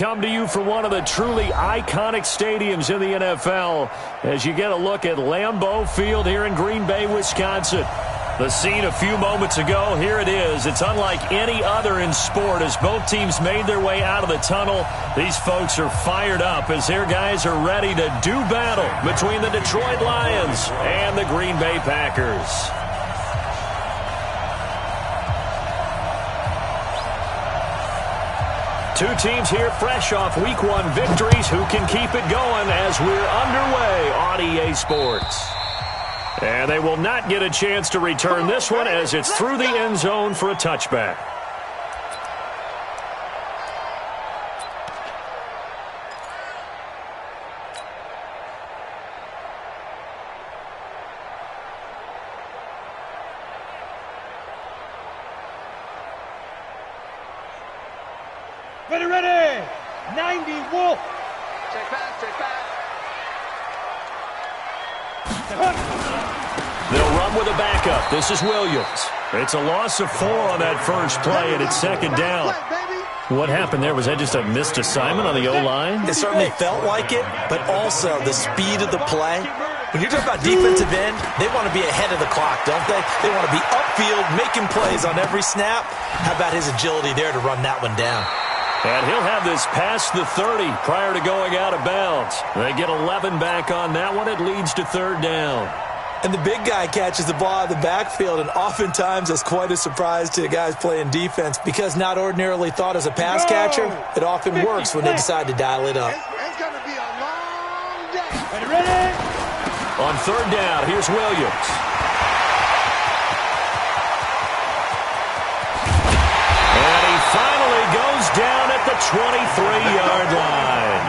Come to you from one of the truly iconic stadiums in the NFL as you get a look at Lambeau Field here in Green Bay, Wisconsin. The scene a few moments ago, here it is. It's unlike any other in sport as both teams made their way out of the tunnel. These folks are fired up as their guys are ready to do battle between the Detroit Lions and the Green Bay Packers. Two teams here fresh off Week 1 victories who can keep it going as we're underway on EA Sports. And they will not get a chance to return this one as it's through the end zone for a touchback. Ready, 90, Wolf. Check back. They'll run with a backup. This is Williams. It's a loss of 4 on that first play, and it's second down. What happened there? Was that just a missed assignment on the O-line? It certainly felt like it, but also the speed of the play. When you're talking about defensive end, they want to be ahead of the clock, don't they? They want to be upfield, making plays on every snap. How about his agility there to run that one down? And he'll have this past the 30 prior to going out of bounds. They get 11 back on that one. It leads to third down. And the big guy catches the ball out of the backfield, and oftentimes that's quite a surprise to the guys playing defense because not ordinarily thought as a pass catcher, it often works when they decide to dial it up. It's going to be a long day. Ready? On third down, here's Williams. And he finally goes down at the 23-yard line.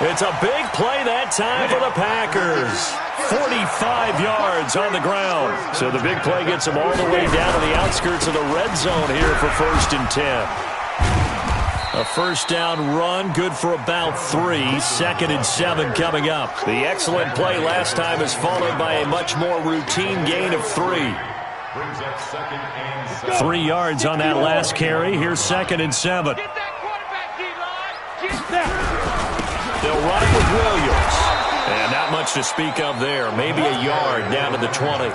It's a big play that time for the Packers. 45 yards on the ground. So the big play gets them all the way down to the outskirts of the red zone here for 1st and 10. A first down run, good for about 3. 2nd and 7 coming up. The excellent play last time is followed by a much more routine gain of 3. 3 yards on that last carry. Here's 2nd and 7. Get that quarterback, D-line. They'll run it with Williams. And not much to speak of there. Maybe a yard down to the 20.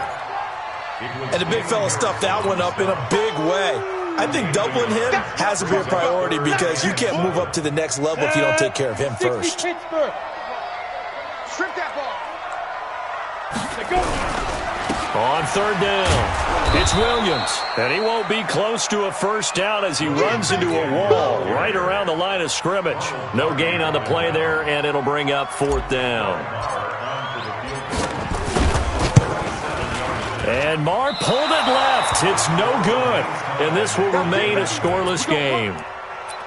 And the big fella stuffed that one up in a big way. I think doubling him has to be a priority because you can't move up to the next level if you don't take care of him first. Strip that ball. On third down, it's Williams. And he won't be close to a first down as he runs into a wall right around the line of scrimmage. No gain on the play there, and it'll bring up 4th down. And Marr pulled it left. It's no good. And this will remain a scoreless game.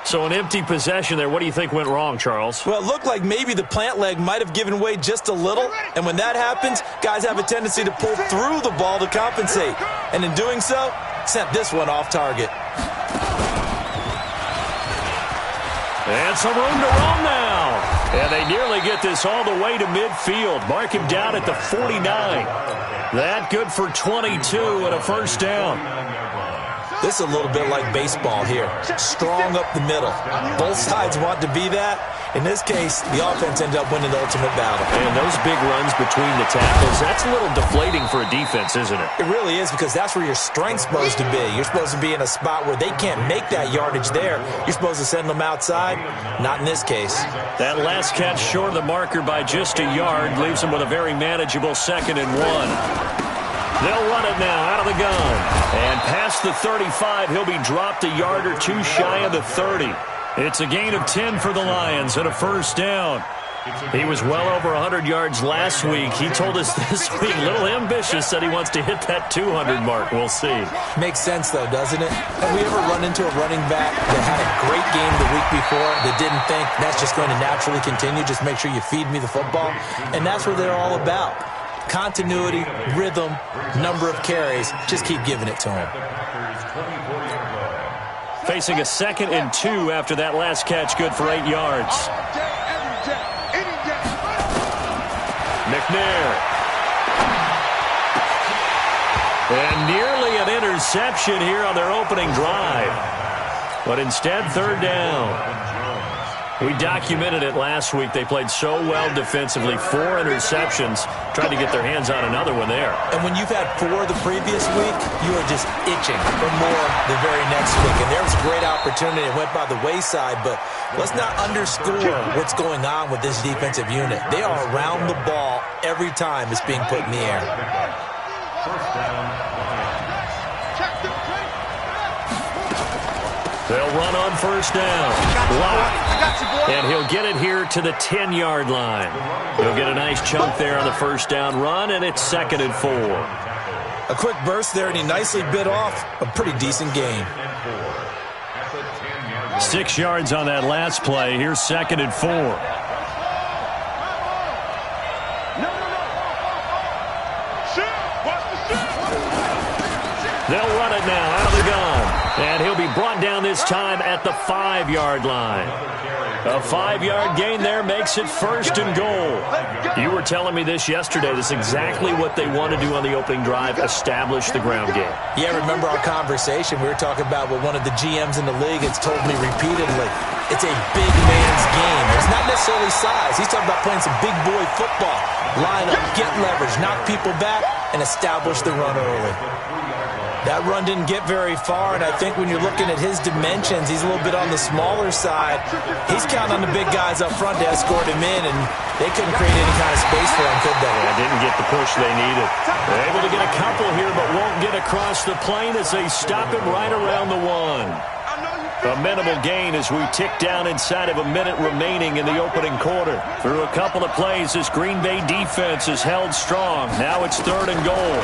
So an empty possession there. What do you think went wrong, Charles? Well, it looked like maybe the plant leg might have given way just a little. And when that happens, guys have a tendency to pull through the ball to compensate. And in doing so, sent this one off target. And some room to roam now. And they nearly get this all the way to midfield. Mark him down at the 49. That good for 22 and a first down. This is a little bit like baseball here. Strong up the middle. Both sides want to be that. In this case, the offense ended up winning the ultimate battle. And those big runs between the tackles, that's a little deflating for a defense, isn't it? It really is because that's where your strength's supposed to be. You're supposed to be in a spot where they can't make that yardage there. You're supposed to send them outside. Not in this case. That last catch short of the marker by just a yard leaves them with a very manageable 2nd and 1. They'll run it now out of the gun. And past the 35, he'll be dropped a yard or 2 shy of the 30. It's a gain of 10 for the Lions and a first down. He was well over 100 yards last week. He told us this week, a little ambitious, said he wants to hit that 200 mark. We'll see. Makes sense, though, doesn't it? Have we ever run into a running back that had a great game the week before that didn't think that's just going to naturally continue? Just make sure you feed me the football. And that's what they're all about. Continuity, rhythm, number of carries. Just keep giving it to him. Facing a 2nd and 2 after that last catch, good for 8 yards. McNair. And nearly an interception here on their opening drive. But instead, third down. We documented it last week. They played so well defensively. 4 interceptions. Tried to get their hands on another one there. And when you've had 4 the previous week, you are just itching for more the very next week. And there was a great opportunity. It went by the wayside, but let's not underscore what's going on with this defensive unit. They are around the ball every time it's being put in the air. They'll run on first down. And he'll get it here to the 10-yard line. He'll get a nice chunk there on the first down run, and it's 2nd and 4. A quick burst there, and he nicely bit off a pretty decent gain. 6 yards on that last play. Here's 2nd and 4. They'll run it now out of the gun. And he'll be brought down this time at the 5-yard line. A 5-yard gain there makes it 1st and goal. You were telling me this yesterday. This is exactly what they want to do on the opening drive, establish the ground game. Yeah, remember our conversation? We were talking about what one of the GMs in the league has told me repeatedly. It's a big man's game. It's not necessarily size. He's talking about playing some big boy football. Line up, get leverage, knock people back, and establish the run early. That run didn't get very far, and I think when you're looking at his dimensions, he's a little bit on the smaller side. He's counting on the big guys up front to escort him in, and they couldn't create any kind of space for him, could they? Yeah, didn't get the push they needed. They're able to get a couple here, but won't get across the plane as they stop him right around the 1. A minimal gain as we tick down inside of a minute remaining in the opening quarter. Through a couple of plays, this Green Bay defense is held strong. Now it's 3rd and goal.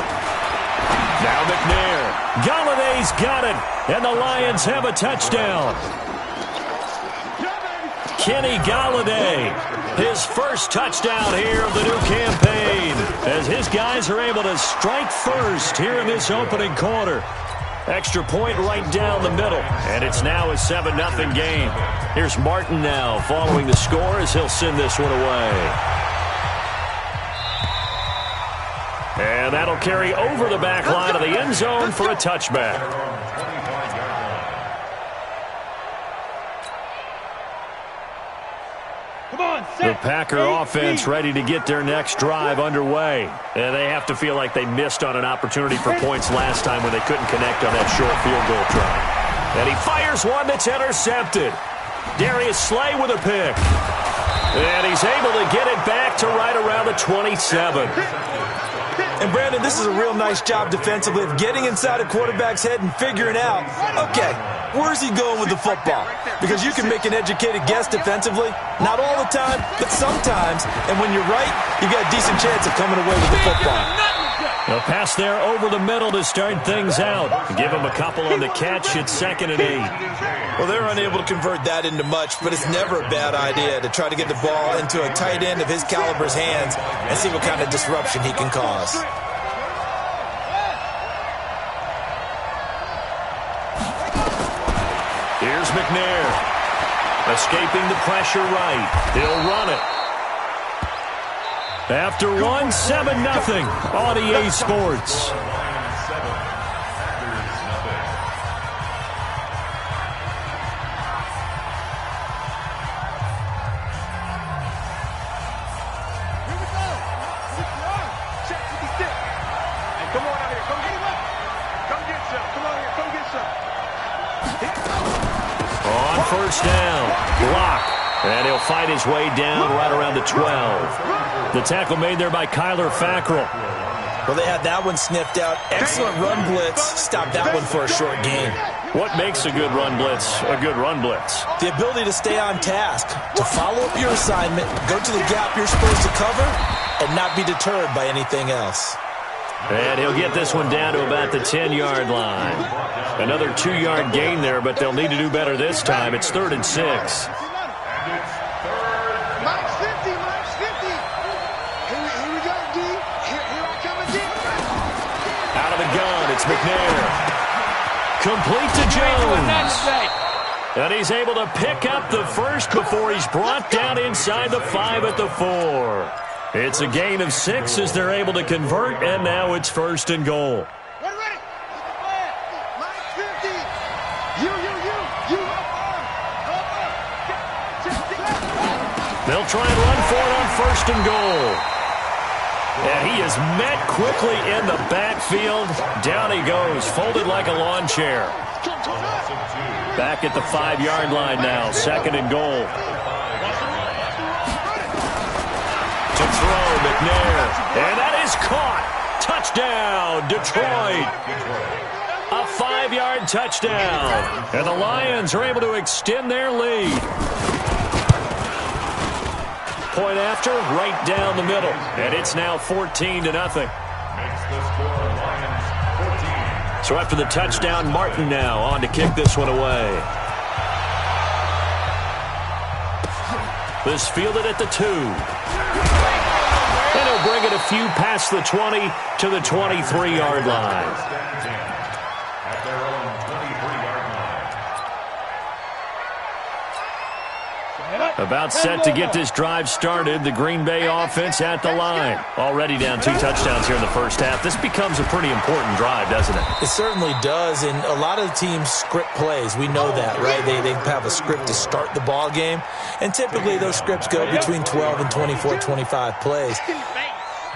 Now McNair. Galladay's got it, and the Lions have a touchdown. Kenny Galladay, his first touchdown here of the new campaign, as his guys are able to strike first here in this opening quarter. Extra point right down the middle, and it's now a 7-0 game. Here's Martin now following the score as he'll send this one away. And that'll carry over the back line of the end zone for a touchback. The Packer offense ready to get their next drive underway. And they have to feel like they missed on an opportunity for points last time when they couldn't connect on that short field goal try. And he fires one that's intercepted. Darius Slay with a pick. And he's able to get it back to right around the 27. And, Brandon, this is a real nice job defensively of getting inside a quarterback's head and figuring out, okay, where's he going with the football? Because you can make an educated guess defensively, not all the time, but sometimes. And when you're right, you've got a decent chance of coming away with the football. A pass there over the middle to start things out. Give him a couple on the catch. It's 2nd and 8. Well, they're unable to convert that into much, but it's never a bad idea to try to get the ball into a tight end of his caliber's hands and see what kind of disruption he can cause. Here's McNair. Escaping the pressure right. He'll run it. After 7-0 on EA Sports. On first down, block, and he'll fight his way down right around the 12. The tackle made there by Kyler Fackrell. Well, they had that one sniffed out. Excellent run blitz. Stopped that one for a short gain. What makes a good run blitz a good run blitz? The ability to stay on task, to follow up your assignment, go to the gap you're supposed to cover, and not be deterred by anything else. And he'll get this one down to about the 10-yard line. Another 2-yard gain there, but they'll need to do better this time. It's 3rd and 6. Out of the gun, it's McNair. Complete to Jones. And he's able to pick up the first before he's brought down inside the 5 at the 4. It's a gain of 6 as they're able to convert, and now it's 1st and goal. They'll try and run for it on 1st and goal. And he is met quickly in the backfield. Down he goes, folded like a lawn chair. Back at the 5-yard line now, 2nd and goal. To throw, McNair. And that is caught. Touchdown, Detroit. A 5-yard touchdown. And the Lions are able to extend their lead. Point after, right down the middle. And it's now 14-0. So after the touchdown, Martin now on to kick this one away. This fielded at the 2. And he'll bring it a few past the 20 to the 23-yard line. About set to get this drive started. The Green Bay offense at the line. Already down 2 touchdowns here in the first half. This becomes a pretty important drive, doesn't it? It certainly does, and a lot of the teams script plays. We know that, right? They have a script to start the ball game, and typically those scripts go between 12 and 24, 25 plays.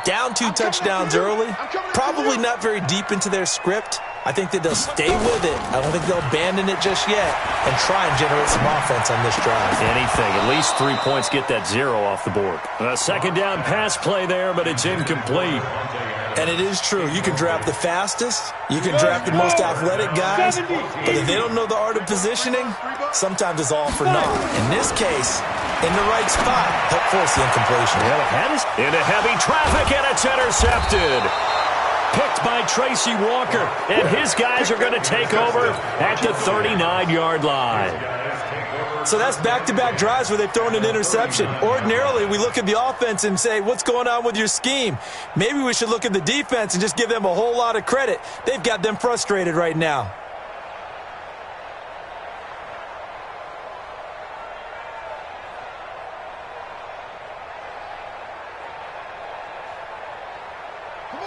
Down 2 touchdowns early, probably not very deep into their script. I think that they'll stay with it. I don't think they'll abandon it just yet and try and generate some offense on this drive. Anything. At least 3 points, get that 0 off the board. A 2nd down pass play there, but it's incomplete. And it is true. You can draft the fastest. You can draft the most athletic guys. But if they don't know the art of positioning, sometimes it's all for naught. In this case, in the right spot, help force the incompletion. Into heavy traffic, and it's intercepted. Picked by Tracy Walker, and his guys are going to take over at the 39-yard line. So that's back-to-back drives where they've thrown an interception. Ordinarily, we look at the offense and say, what's going on with your scheme? Maybe we should look at the defense and just give them a whole lot of credit. They've got them frustrated right now.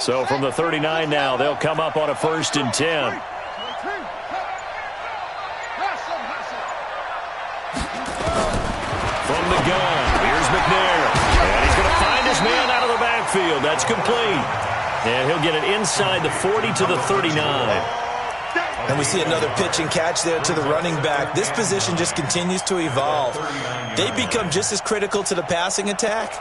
So from the 39 now, they'll come up on a 1st and 10. From the gun, here's McNair. And he's going to find his man out of the backfield. That's complete. And he'll get it inside the 40 to the 39. And we see another pitch and catch there to the running back. This position just continues to evolve. They become just as critical to the passing attack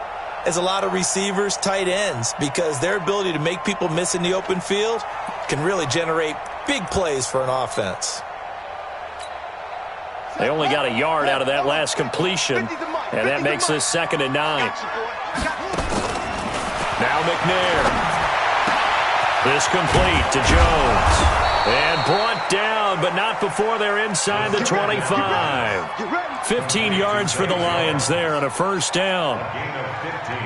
as a lot of receivers, tight ends, because their ability to make people miss in the open field can really generate big plays for an offense. They only got a yard out of that last completion, and that makes this 2nd and 9. Now McNair. This complete to Jones. And brought down, but not before they're inside the 25. 15 yards for the Lions there on a 1st down.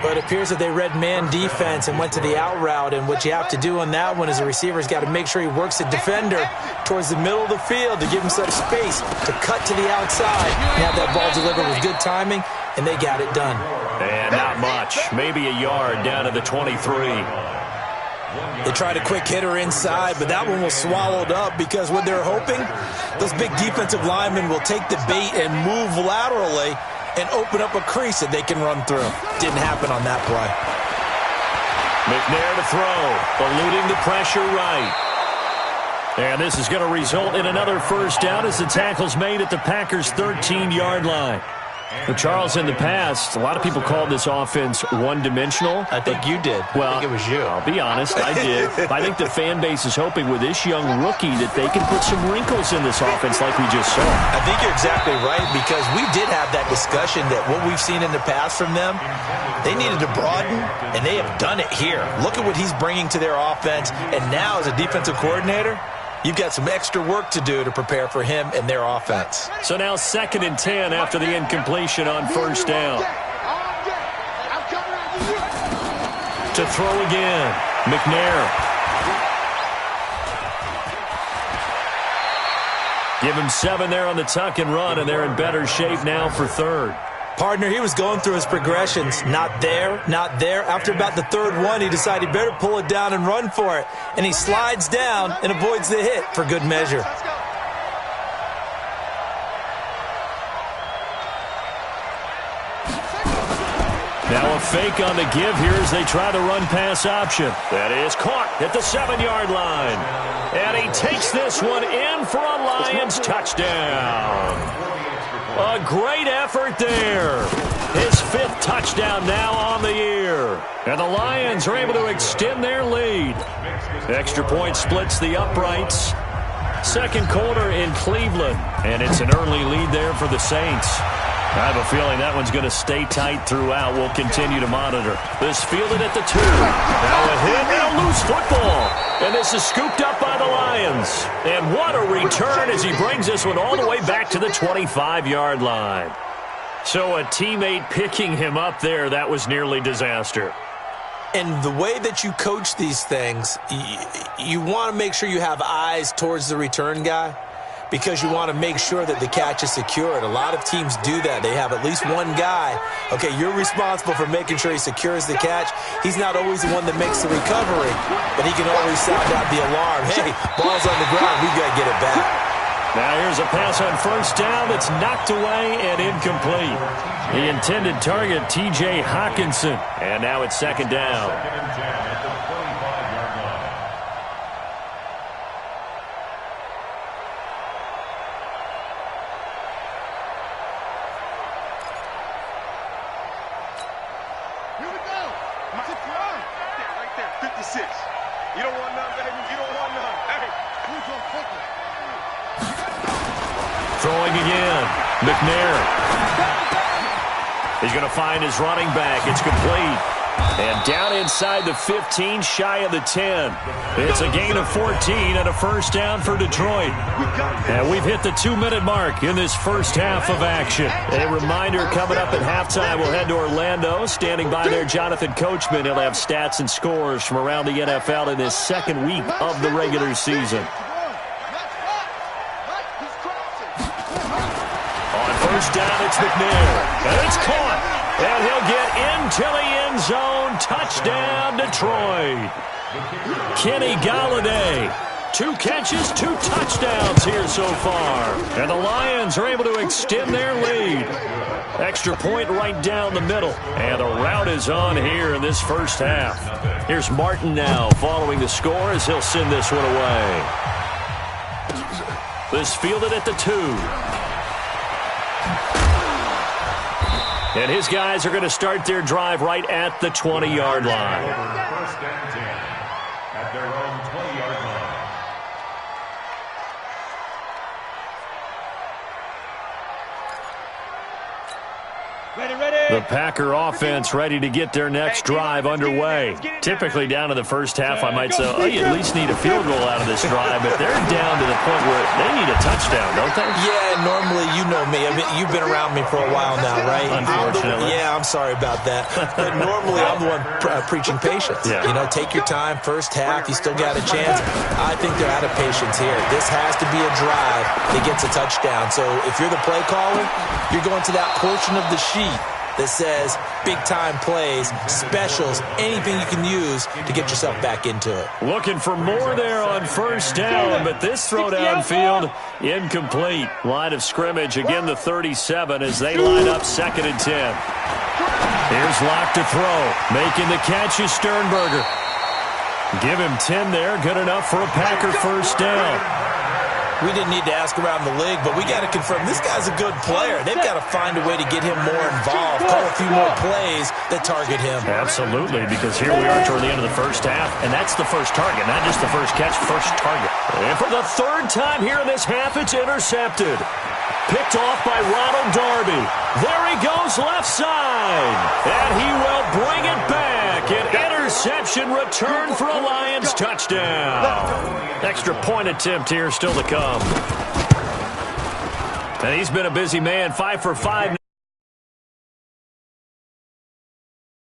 But it appears that they read man defense and went to the out route, and what you have to do on that one is a receiver's got to make sure he works the defender towards the middle of the field to give himself space to cut to the outside and have that ball delivered with good timing, and they got it done. And not much, maybe a yard down to the 23. They tried a quick hitter inside, but that one was swallowed up because what they're hoping, those big defensive linemen will take the bait and move laterally and open up a crease that they can run through. Didn't happen on that play. McNair to throw, eluding the pressure right. And this is going to result in another 1st down as the tackle's made at the Packers' 13-yard line. But Charles, in the past, a lot of people called this offense one-dimensional. I think you did. Well, I think it was you. I'll be honest, I did. I think the fan base is hoping with this young rookie that they can put some wrinkles in this offense like we just saw. I think you're exactly right, because we did have that discussion that what we've seen in the past from them, they needed to broaden, and they have done it here. Look at what he's bringing to their offense, and now as a defensive coordinator, you've got some extra work to do to prepare for him and their offense. So now 2nd and 10 after the incompletion on 1st down. To throw again, McNair. Give him 7 there on the tuck and run, and they're in better shape now for 3rd. Partner, he was going through his progressions. Not there, not there. After about the 3rd one, he decided he better pull it down and run for it. And he slides down and avoids the hit for good measure. Now a fake on the give here as they try the run-pass option. That is caught at the 7-yard line. And he takes this one in for a Lions touchdown. A great effort there. His 5th touchdown now on the year. And the Lions are able to extend their lead. Extra point splits the uprights. Second quarter in Cleveland. And it's an early lead there for the Saints. I have a feeling that one's going to stay tight throughout. We'll continue to monitor. This fielded at the 2. Now a hit and a loose football. And this is scooped up by the Lions. And what a return as he brings this one all the way back to the 25-yard line. So a teammate picking him up there, that was nearly disaster. And the way that you coach these things, you want to make sure you have eyes towards the return guy, because you want to make sure that the catch is secured. A lot of teams do that. They have at least one guy. Okay, you're responsible for making sure he secures the catch. He's not always the one that makes the recovery, but he can always sound out the alarm. Hey, ball's on the ground. We've got to get it back. Now here's a pass on first down that's knocked away and incomplete. The intended target, T.J. Hawkinson. And now it's second down. You don't want none, baby. You don't want none. Hey, who's going to take it? Throwing again. McNair. He's going to find his running back. It's complete. And down inside the 15, shy of the 10. It's a gain of 14 and a first down for Detroit. And we've hit the 2-minute mark in this first half of action. A reminder, coming up at halftime, we'll head to Orlando. Standing by there, Jonathan Coachman. He'll have stats and scores from around the NFL in this second week of the regular season. On first down, it's McNair. And it's caught. And he'll get into the end zone. Touchdown, Detroit. Kenny Galladay. 2 catches, 2 touchdowns here so far. And the Lions are able to extend their lead. Extra point right down the middle. And the route is on here in this first half. Here's Martin now following the score as he'll send this one away. This fielded at the 2. And his guys are going to start their drive right at the 20-yard line. First and 10 at their own 20-yard line. The Packer offense ready to get their next drive underway. Typically down to the first half, I might say, oh, you at least need a field goal out of this drive, but they're down to the point where they need a touchdown, don't they? Yeah, normally, you know me. I mean, you've been around me for a while now, right? Unfortunately. I'm sorry about that. But normally, I'm the one preaching patience. Yeah. You know, take your time. First half, you still got a chance. I think they're out of patience here. This has to be a drive that gets a touchdown. So if you're the play caller, you're going to that portion of the sheet that says big-time plays, specials, anything you can use to get yourself back into it. Looking for more there on first down, but this throw downfield, incomplete. Line of scrimmage, again the 37 as they line up 2nd and 10. Here's Locke to throw. Making the catch is Sternberger. Give him 10 there, good enough for a Packer first down. We didn't need to ask around the league, but we got to confirm this guy's a good player. They've got to find a way to get him more involved, call a few more plays that target him. Absolutely, because here we are toward the end of the first half, and that's the first target, not just the first catch, first target. And for the 3rd time here in this half, it's intercepted. Picked off by Ronald Darby. There he goes left side, and he will bring it back. An interception return for a Lions touchdown. Extra point attempt here still to come. And he's been a busy man, 5 for 5.